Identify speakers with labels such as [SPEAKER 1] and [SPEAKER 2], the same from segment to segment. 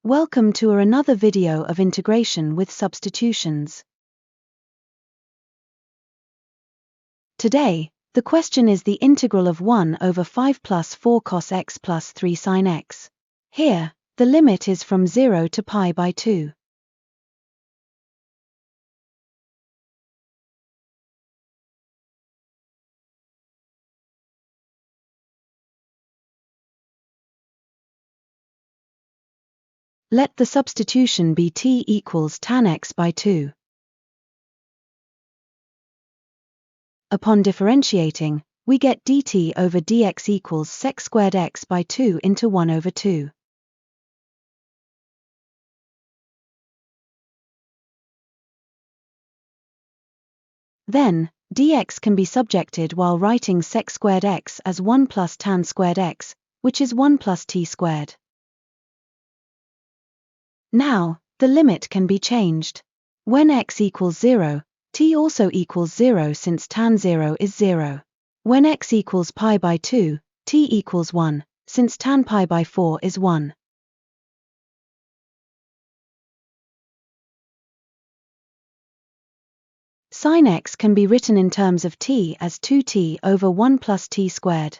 [SPEAKER 1] Welcome to another video of integration with substitutions. Today, the question is the integral of 1 over 5 plus 4 cos x plus 3 sin x. Here, the limit is from 0 to pi by 2. Let the substitution be t equals tan x by 2. Upon differentiating, we get dt over dx equals sec squared x by 2 into 1 over 2. Then, dx can be subjected while writing sec squared x as 1 plus tan squared x, which is 1 plus t squared. Now, the limit can be changed. When x equals 0, t also equals 0 since tan 0 is 0. When x equals pi by 2, t equals 1, since tan pi by 4 is 1. Sin x can be written in terms of t as 2t over 1 plus t squared.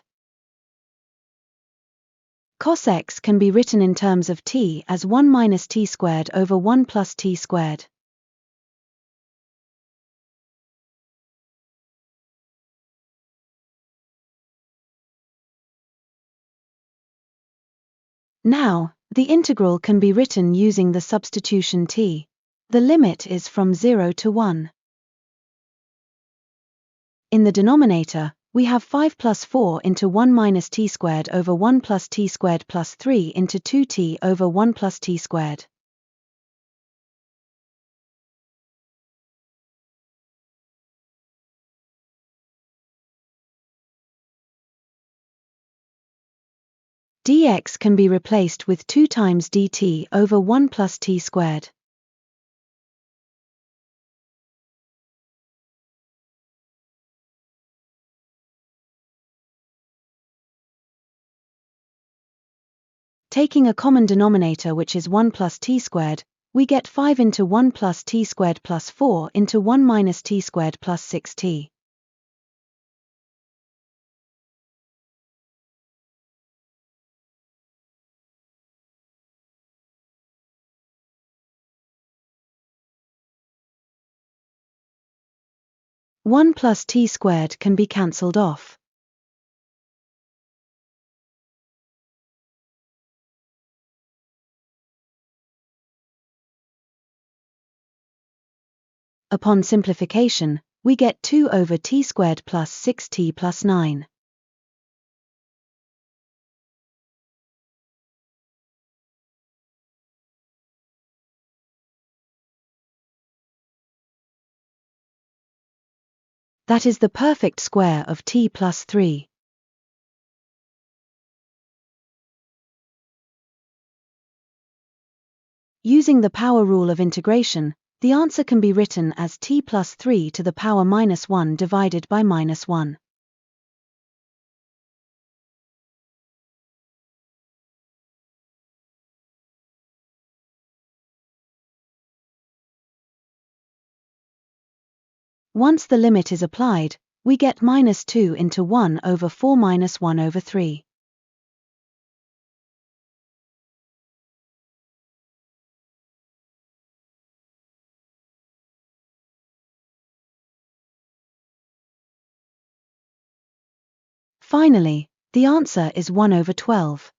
[SPEAKER 1] Cos x can be written in terms of t as 1 minus t squared over 1 plus t squared. Now, the integral can be written using the substitution t. The limit is from 0 to 1. In the denominator, we have 5 plus 4 into 1 minus t squared over 1 plus t squared plus 3 into 2t over 1 plus t squared. Dx can be replaced with 2 times dt over 1 plus t squared. Taking a common denominator which is 1 plus t squared, we get 5 into 1 plus t squared plus 4 into 1 minus t squared plus 6t. One plus t squared can be cancelled off. Upon simplification, we get 2 over t squared plus 6t plus 9. That is the perfect square of t plus 3. Using the power rule of integration, the answer can be written as t plus 3 to the power minus 1 divided by minus 1. Once the limit is applied, we get minus 2 into 1 over 4 minus 1 over 3. Finally, the answer is 1 over 12.